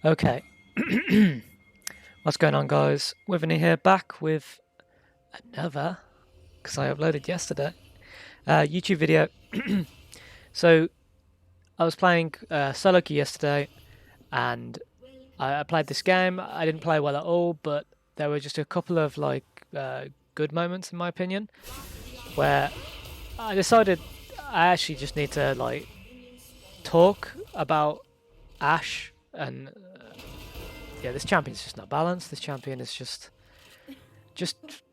Okay. What's going on, guys? Withany here, back with another, because I uploaded yesterday, YouTube video. So, I was playing solo queue yesterday, and I played this game. I didn't play well at all, but there were just a couple of, like, good moments, in my opinion, where I decided I actually just need to, like, talk about Ashe, and, yeah, this champion's just not balanced. This champion is just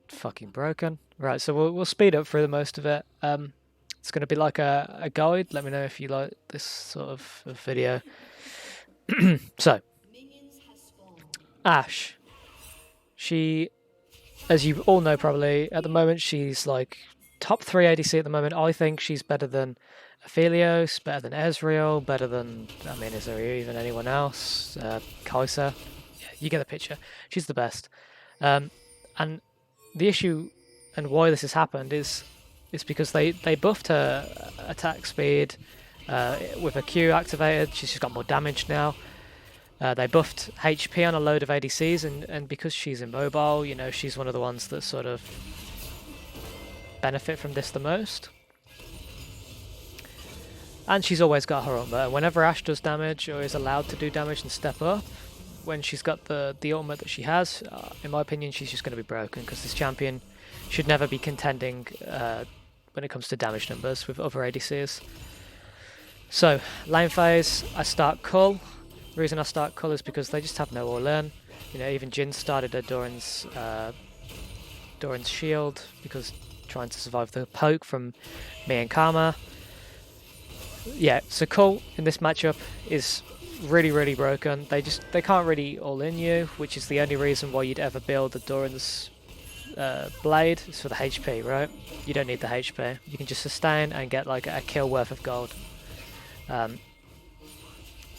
fucking broken. Right, so we'll speed up through the most of it. It's going to be like a guide. Let me know if you like this sort of video. So, Ashe. She, as you all know probably, at the moment she's like top 3 ADC at the moment. I think she's better than Aphelios, better than Ezreal, better than, I mean, is there even anyone else? Kai'Sa? Yeah, you get the picture. She's the best. And the issue and why this has happened is because they buffed her attack speed with her Q activated. She's just got more damage now. They buffed HP on a load of ADCs, and because she's immobile, you know, she's one of the ones that sort of benefit from this the most. And she's always got her ultimate. Whenever Ashe does damage or is allowed to do damage and step up, when she's got the ultimate that she has, in my opinion, she's just going to be broken, because this champion should never be contending when it comes to damage numbers with other ADCs. So, lane phase, I start Cull. The reason I start Cull is because they just have no all-in. You know, even Jhin started her Doran's shield, because trying to survive the poke from me and Karma. Yeah, so Cull in this matchup is really broken. They can't really all-in you, which is the only reason why you'd ever build a Doran's blade. Is for the HP, right? You don't need the HP. You can just sustain and get like a kill worth of gold. But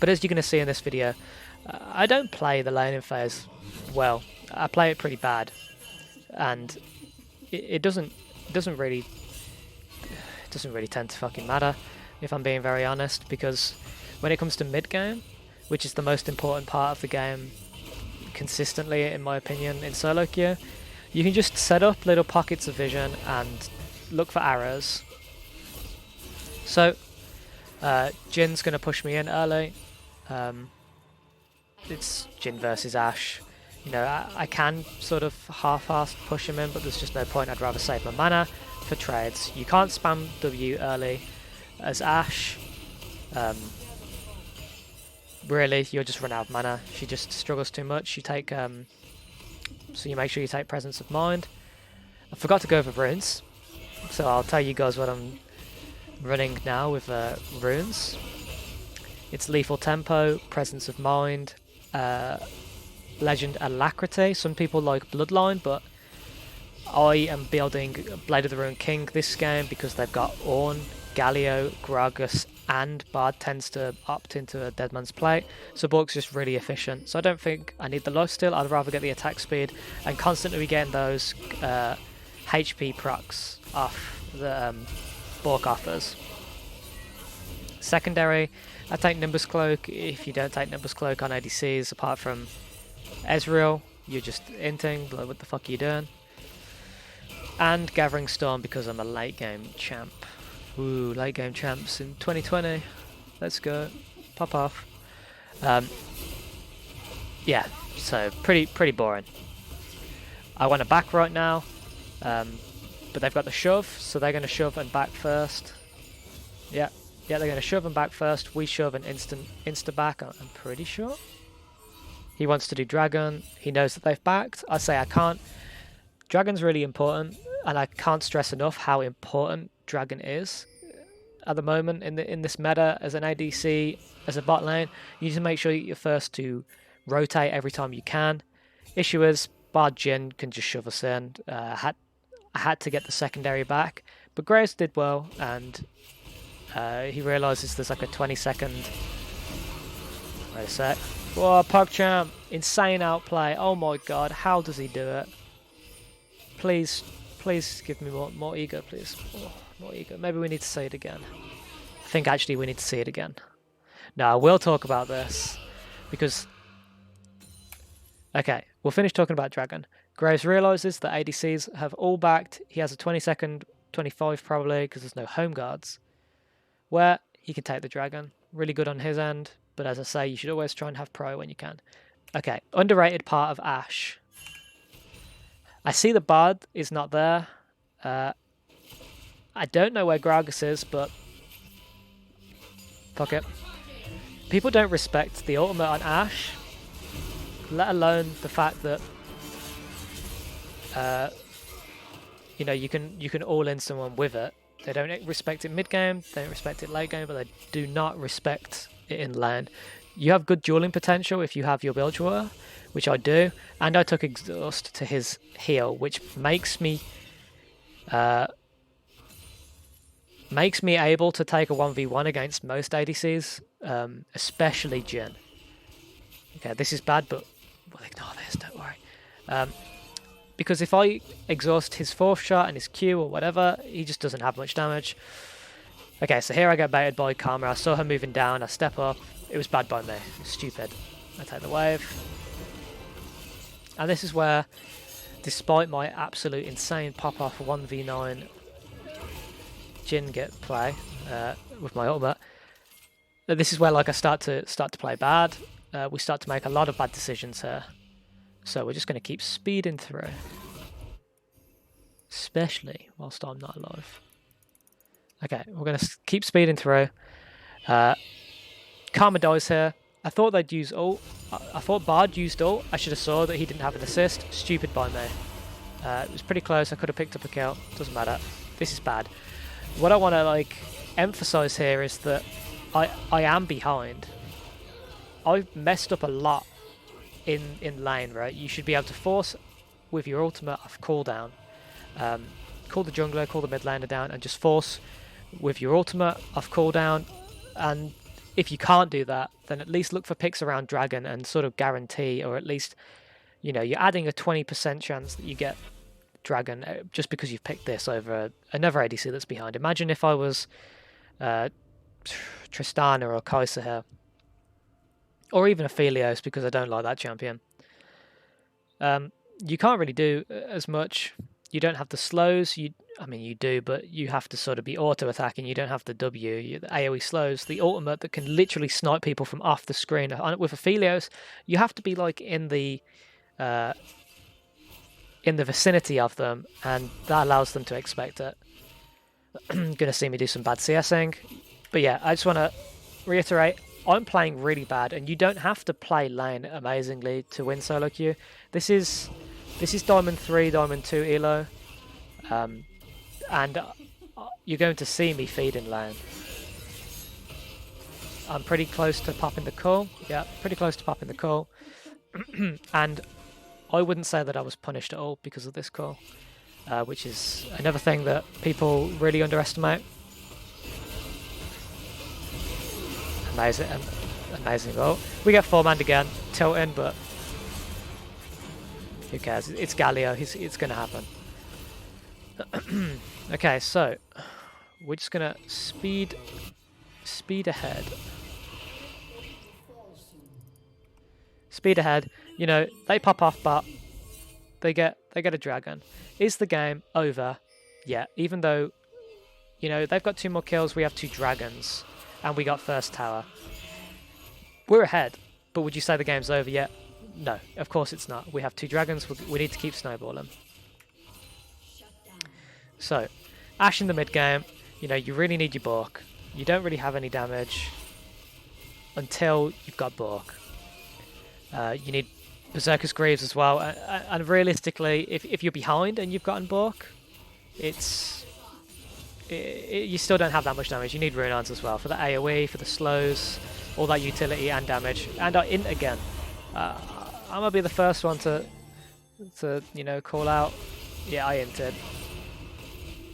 as you're going to see in this video, I don't play the laning phase well. I play it pretty bad, and it doesn't really tend to fucking matter, if I'm being very honest, because when it comes to mid game, which is the most important part of the game consistently in my opinion in solo queue, you can just set up little pockets of vision and look for arrows. So Jin's going to push me in early. It's Jhin versus Ashe. You know, I can sort of half-assed push him in, but there's just no point. I'd rather save my mana for trades. You can't spam W early as Ashe. Really, you'll just run out of mana. She just struggles too much. You take, so you make sure you take Presence of Mind. I forgot to go over runes, so I'll tell you guys what I'm running now with runes. It's Lethal Tempo, Presence of Mind, Legend Alacrity. Some people like Bloodline, but I am building Blade of the Ruined King this game because they've got Ornn, Galio, Gragas, and Bard tends to opt into a Deadman's Plate, so Bork's just really efficient. So I don't think I need the lifesteal. I'd rather get the attack speed and constantly be getting those HP procs off the Bork offers. Secondary, I take Nimbus Cloak. If you don't take Nimbus Cloak on ADCs, apart from Ezreal, you're just inting, like, what the fuck are you doing? And Gathering Storm because I'm a late game champ. Ooh, late game champs in 2020. Let's go. Pop off. Yeah, so pretty boring. I want to back right now, but they've got the shove, so they're going to shove and back first. Yeah, they're going to shove and back first. We shove and insta back, I'm pretty sure. He wants to do Dragon. He knows that they've backed. I say I can't. Dragon's really important, and I can't stress enough how important Dragon is at the moment in this meta as an ADC, as a bot lane. You need to make sure you're first to rotate every time you can. Issue is Bard Jhin can just shove us in. I had to get the secondary back, but Graves did well, and he realises there's like a 20-second. Wait a sec. Whoa, PogChamp! Insane outplay. Oh my god, how does he do it? Please give me more ego, please. Oh, more ego. Maybe we need to say it again. I think actually we need to see it again. No, I will talk about this, because Okay, we'll finish talking about Dragon. Graves realises that ADCs have all backed. He has a 20-second, 25 probably, because there's no home guards, where he can take the Dragon. Really good on his end, but as I say, you should always try and have Pro when you can. Okay, underrated part of Ashe. I see the Bard is not there. I don't know where Gragas is, but fuck it. People don't respect the ultimate on Ashe, let alone the fact that you know, you can all in someone with it. They don't respect it mid game, they don't respect it late game, but they do not respect it in lane. You have good dueling potential if you have your Bilgewater, which I do, and I took exhaust to his heal, which makes me able to take a 1v1 against most ADCs, especially Jhin. Okay, this is bad, but we'll ignore this, don't worry. Because if I exhaust his 4th shot and his Q or whatever, he just doesn't have much damage. Okay, so here I get baited by Karma. I saw her moving down, I step up. It was bad by me. Stupid. I take the wave. And this is where, despite my absolute insane pop-off 1v9 Jhin get play with my ultimate, this is where like I start to play bad. We start to make a lot of bad decisions here. So we're just going to keep speeding through. Especially whilst I'm not alive. Okay, we're going to keep speeding through. Karma dies here. I thought they'd use ult. I thought Bard used ult. I should have saw that he didn't have an assist. Stupid by me. It was pretty close. I could have picked up a kill. Doesn't matter. This is bad. What I want to like emphasize here is that I am behind. I've messed up a lot in lane, right? You should be able to force with your ultimate off cooldown. Call the jungler, call the mid laner down, and just force with your ultimate off cooldown. And if you can't do that, then at least look for picks around Dragon and sort of guarantee, or at least, you know, you're adding a 20% chance that you get Dragon just because you've picked this over another ADC that's behind. Imagine if I was Tristana or Kai'Sa here. Or even a Aphelios, because I don't like that champion. You can't really do as much. You don't have the slows. I mean, you do, but you have to sort of be auto-attacking. You don't have the W, the AoE slows, the ultimate that can literally snipe people from off the screen. With Aphelios, you have to be like in the vicinity of them, and that allows them to expect it. Gonna see me do some bad CSing. But yeah, I just want to reiterate, I'm playing really bad, and you don't have to play lane amazingly to win solo queue. This is Diamond 3, Diamond 2 elo, and you're going to see me feed in lane. I'm pretty close to popping the call. Yeah, pretty close to popping the call. And I wouldn't say that I was punished at all because of this call, which is another thing that people really underestimate. Amazing goal. We get 4-man again, tilting, but who cares? It's Galio. It's going to happen. Okay, so we're just going to speed ahead. Speed ahead. You know, they pop off, but they get a dragon. Is the game over? Yeah. Even though, you know, they've got 2 more kills, we have 2 dragons. And we got first tower. We're ahead, but would you say the game's over yet? No, of course it's not. We have 2 dragons, we need to keep snowballing. So, Ashe in the mid game, you know, you really need your Bork. You don't really have any damage until you've got Bork. You need Berserker's Greaves as well, and realistically, if you're behind and you've gotten Bork, you still don't have that much damage. You need Rune-Ons as well for the AoE, for the slows, all that utility and damage. And I int again. I'm gonna be the first one to you know, call out. Yeah, I inted.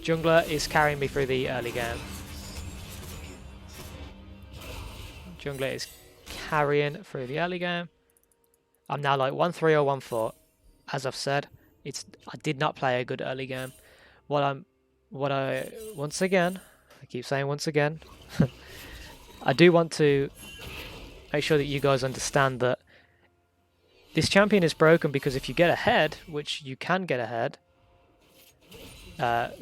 Jungler is carrying me through the early game. Jungler is carrying through the early game. I'm now like 1-3 or 1-4. As I've said, I did not play a good early game. Once again, I keep saying once again, I do want to make sure that you guys understand that This champion is broken because if you get ahead, which you can get ahead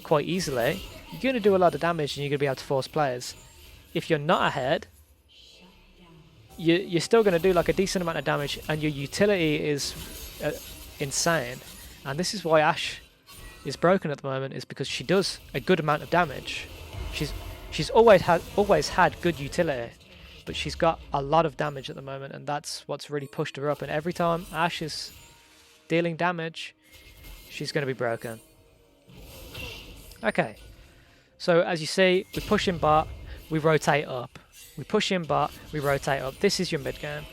quite easily, you're going to do a lot of damage and you're going to be able to force players. If you're not ahead, you're still going to do like a decent amount of damage, and your utility is insane. And this is why Ashe is broken at the moment, is because she does a good amount of damage. She's always had good utility, but she's got a lot of damage at the moment, and that's what's really pushed her up. And every time Ashe is dealing damage, she's going to be broken. Okay, so as you see, we push in bot, we rotate up. We push in bot, we rotate up. This is your mid game.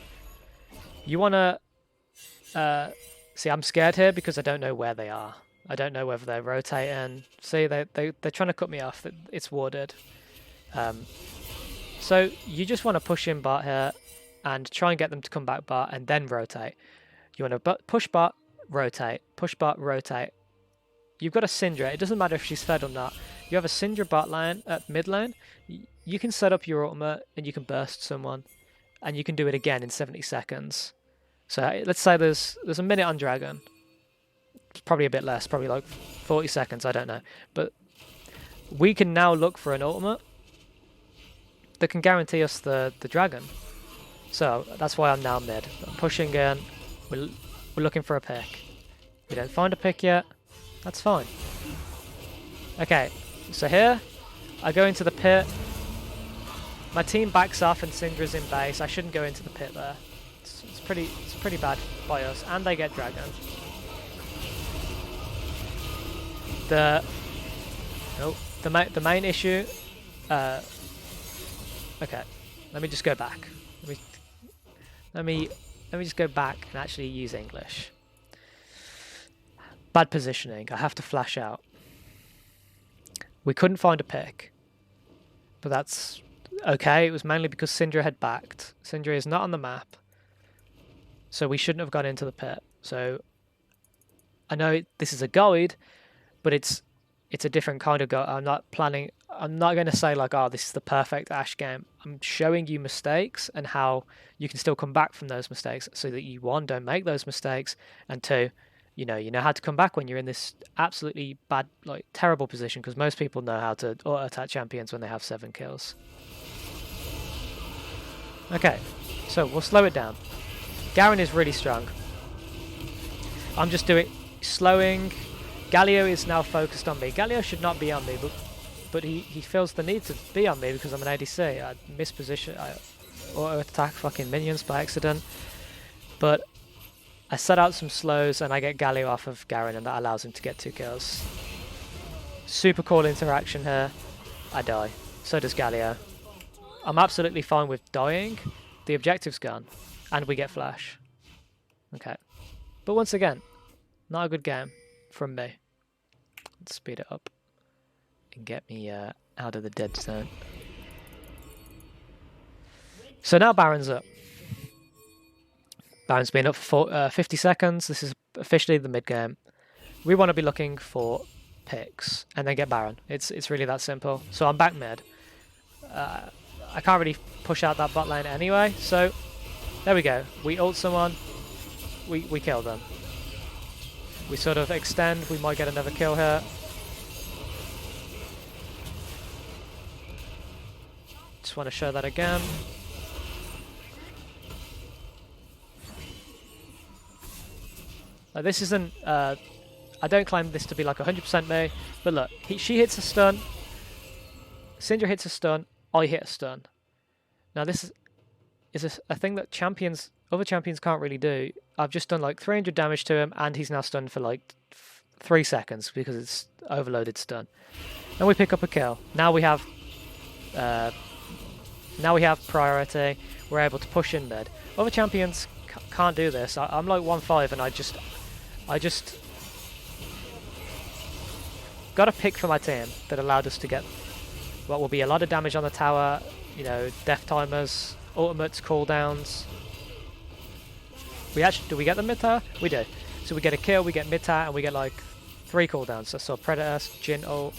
You want to... see, I'm scared here because I don't know where they are. I don't know whether they're rotating. See, they're trying to cut me off. It's warded. So you just want to push in bot here and try and get them to come back bot and then rotate. You want to push bot, rotate. Push bot, rotate. You've got a Syndra. It doesn't matter if she's fed or not. You have a Syndra bot lane, mid lane. You can set up your ultimate and you can burst someone. And you can do it again in 70 seconds. So let's say there's a minute on Dragon. It's probably a bit less, probably like 40 seconds, I don't know. But we can now look for an ultimate that can guarantee us the Dragon. So that's why I'm now mid. I'm pushing in. We're looking for a pick. We don't find a pick yet. That's fine. Okay, so here I go into the pit. My team backs off and Syndra's in base. I shouldn't go into the pit there. It's pretty bad by us, and they get Dragon. The main issue. Okay, let me just go back. Let me just go back and actually use English. Bad positioning. I have to flash out. We couldn't find a pick, but that's okay. It was mainly because Syndra had backed. Syndra is not on the map, so we shouldn't have gone into the pit. So I know this is a guide, but it's a different kind of guide. I'm not going to say like, oh, this is the perfect Ashe game. I'm showing you mistakes and how you can still come back from those mistakes, so that you, one, don't make those mistakes, and two, you know how to come back when you're in this absolutely bad, like terrible position, because most people know how to auto-attack champions when they have 7 kills. Okay, so we'll slow it down. Garen is really strong. I'm just doing slowing. Galio is now focused on me. Galio should not be on me, but he feels the need to be on me because I'm an ADC. I misposition. I auto-attack fucking minions by accident. But I set out some slows and I get Galio off of Garen, and that allows him to get 2 kills. Super cool interaction here. I die. So does Galio. I'm absolutely fine with dying. The objective's gone. And we get flash. Okay. But once again, not a good game from me. Let's speed it up and get me out of the dead zone. So now Baron's up. Baron's been up for 50 seconds. This is officially the mid game. We want to be looking for picks and then get Baron. It's really that simple. So I'm back mid. I can't really push out that bot lane anyway, so there we go. We ult someone, we kill them. We sort of extend, we might get another kill here. Just want to show that again. This isn't, I don't claim this to be like 100% me, but look, she hits a stun, Syndra hits a stun, I hit a stun. Now this is a thing that other champions can't really do. I've just done like 300 damage to him, and he's now stunned for like 3 seconds because it's overloaded stun. And we pick up a kill. Now we have priority. We're able to push in mid. Other champions can't do this. I'm like 1-5, and I just got a pick for my team that allowed us to get what will be a lot of damage on the tower, you know, death timers, ultimates, cooldowns. Do we get the mid tower? We do. So we get a kill, we get mid tower, and we get like 3 cooldowns. So Predator, Jhin ult.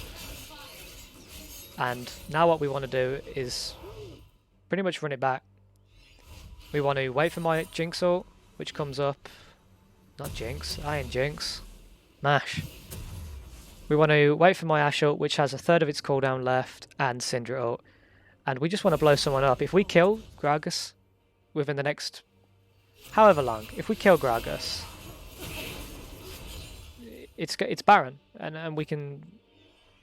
And now what we want to do is pretty much run it back. We want to wait for my Jinx ult, which comes up Not Jinx. I ain't Jinx. Mash. We want to wait for my Ashe ult, which has a third of its cooldown left, and Syndra ult. And we just want to blow someone up. If we kill Gragas within the next however long, if we kill Gragas, it's Baron, and we can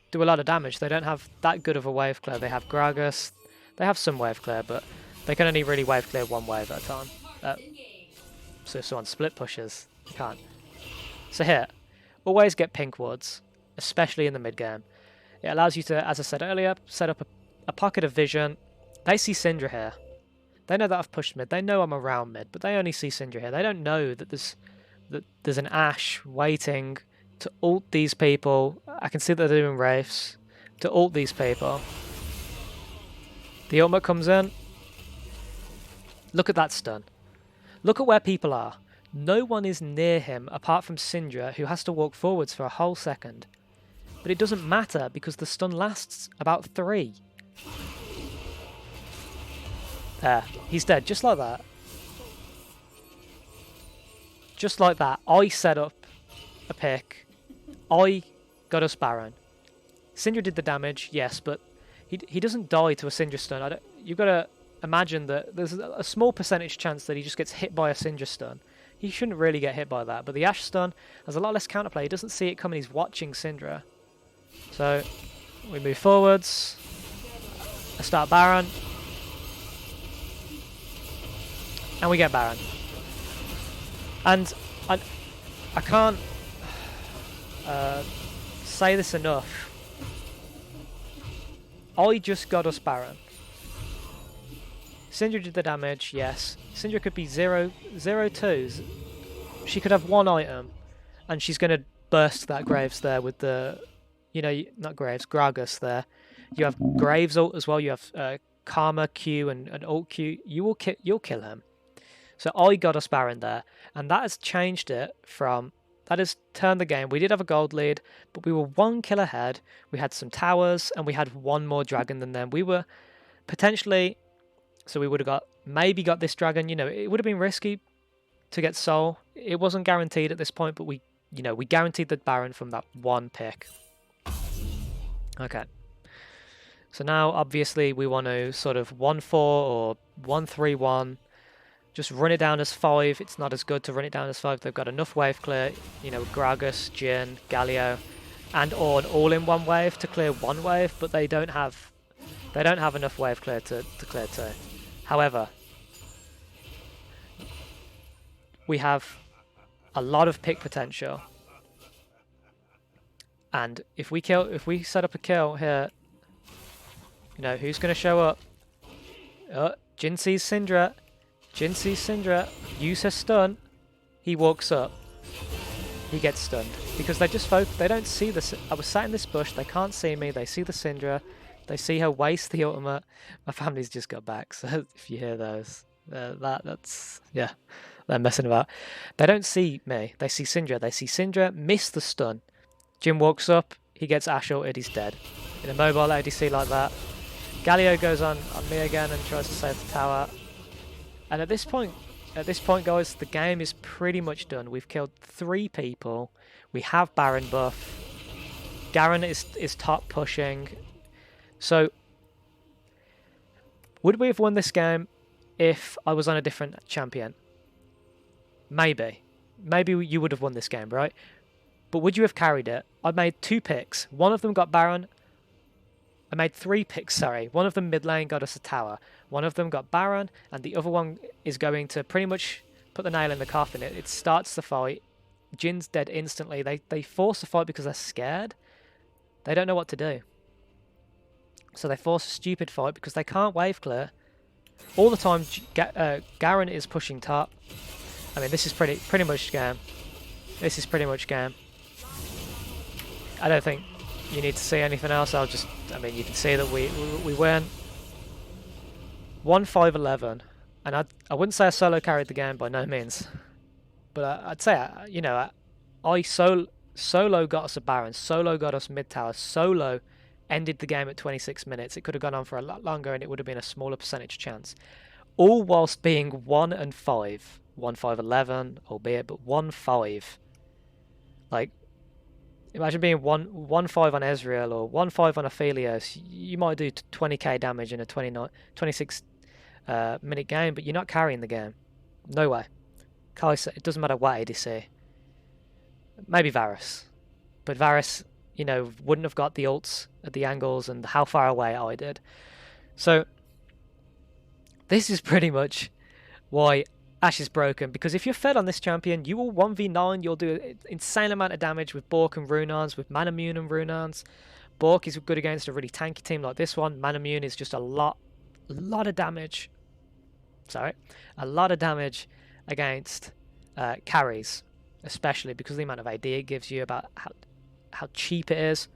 do a lot of damage. They don't have that good of a wave clear. They have Gragas, they have some wave clear, but they can only really wave clear one wave at a time. So if someone split pushes, you can't. So here, always get pink wards, especially in the mid game. It allows you to, as I said earlier, set up a pocket of vision. They see Syndra here. They know that I've pushed mid. They know I'm around mid, but they only see Syndra here. They don't know that there's an Ashe waiting to ult these people. I can see that they're doing wraiths to ult these people. The ultimate comes in. Look at that stun. Look at where people are. No one is near him apart from Syndra, who has to walk forwards for a whole second. But it doesn't matter because the stun lasts about 3. There, he's dead, just like that. Just like that. I set up a pick. I got us Baron. Syndra did the damage, yes, but he doesn't die to a Syndra stun. You've got to imagine that there's a small percentage chance that he just gets hit by a Syndra stun. He shouldn't really get hit by that, but the Ashe stun has a lot less counterplay. He doesn't see it coming, he's watching Syndra. So, we move forwards. I start Baron. And we get Baron. And I can't say this enough. I just got us Baron. Syndra did the damage, yes. Syndra could be 0-2. She could have one item, and she's going to burst that Graves there with the, you know, not Graves, Gragas there. You have Graves ult as well. You have Karma Q and ult Q. You'll kill him. So I got us Baron there, and that has changed it from. That has turned the game. We did have a gold lead, but we were 1 kill ahead. We had some towers, and we had 1 more dragon than them. We were potentially. So we would have maybe got this dragon. You know, it would have been risky to get Soul. It wasn't guaranteed at this point, but we guaranteed the Baron from that 1 pick. Okay. So now, obviously, we want to sort of 1-4 or 1-3-1. Just run it down as 5. It's not as good to run it down as 5. They've got enough wave clear. You know, Gragas, Jhin, Galio, and Ornn all in 1 wave to clear 1 wave, but they don't have enough wave clear to clear 2. However, we have a lot of pick potential, and if we set up a kill here, you know who's going to show up? Jhin sees Syndra. Jhin sees Syndra. Use her stun. He walks up. He gets stunned because they just they don't see this. I was sat in this bush. They can't see me. They see the Syndra. They see her waste the ultimate. My family's just got back, so if you hear those, that's yeah, they're messing about. They don't see me. They see Syndra. They see Syndra miss the stun. Jhin walks up. He gets Ashe ulted. He's dead. In a mobile ADC like that, Galio goes on me again and tries to save the tower. And at this point, guys, the game is pretty much done. We've killed 3 people. We have Baron buff. Garen is top pushing. So, would we have won this game if I was on a different champion? Maybe. Maybe you would have won this game, right? But would you have carried it? I made 2 picks. One of them got Baron. I made 3 picks, sorry. One of them mid lane got us a tower. One of them got Baron, and the other one is going to pretty much put the nail in the coffin. It starts the fight. Jin's dead instantly. They force the fight because they're scared. They don't know what to do. So they force a stupid fight because they can't wave clear. All the time, Garen is pushing top. I mean, this is pretty much game. This is pretty much game. I don't think you need to see anything else. I mean, you can see that we win. 1-5-11, and I wouldn't say I solo carried the game by no means, but I'd say I solo got us a Baron, solo got us mid tower, solo ended the game at 26 minutes. It could have gone on for a lot longer and it would have been a smaller percentage chance. All whilst being 1-5 1-5-11, albeit, but 1-5. Like, imagine being 1-5 on Ezreal or 1-5 on Aphelios. You might do 20k damage in a 26 minute game, but you're not carrying the game. No way. Kai'Sa, it doesn't matter what ADC. Maybe Varus. But Varus, you know, wouldn't have got the ults at the angles and how far away I did. So, this is pretty much why Ashe is broken, because if you're fed on this champion, you will 1v9, you'll do an insane amount of damage with Bork and Runans, with Manamune and Runans. Bork is good against a really tanky team like this one. Manamune is just a lot of damage. Sorry, a lot of damage against carries, especially because of the amount of AD it gives you, about how cheap it is.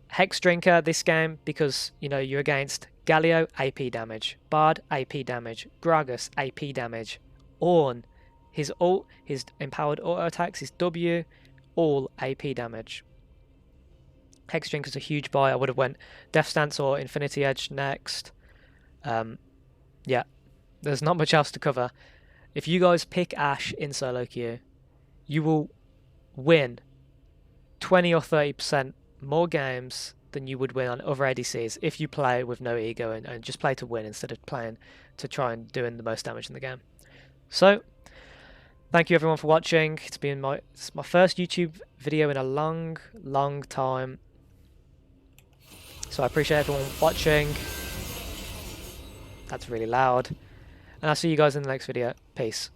Hex Drinker this game, because you know you're against Galio, AP damage, Bard, AP damage, Gragas, AP damage, Ornn, his ult, his empowered auto attacks, his W, all AP damage. Hex Drinker's a huge buy. I would have went Death Stance or Infinity Edge next. Yeah, there's not much else to cover. If you guys pick Ashe in solo queue, you will win 20 or 30% more games than you would win on other ADCs if you play with no ego and just play to win instead of playing to try and doing the most damage in the game. So, thank you everyone for watching. It's my first YouTube video in a long time. So I appreciate everyone watching. That's really loud. And I'll see you guys in the next video. Peace.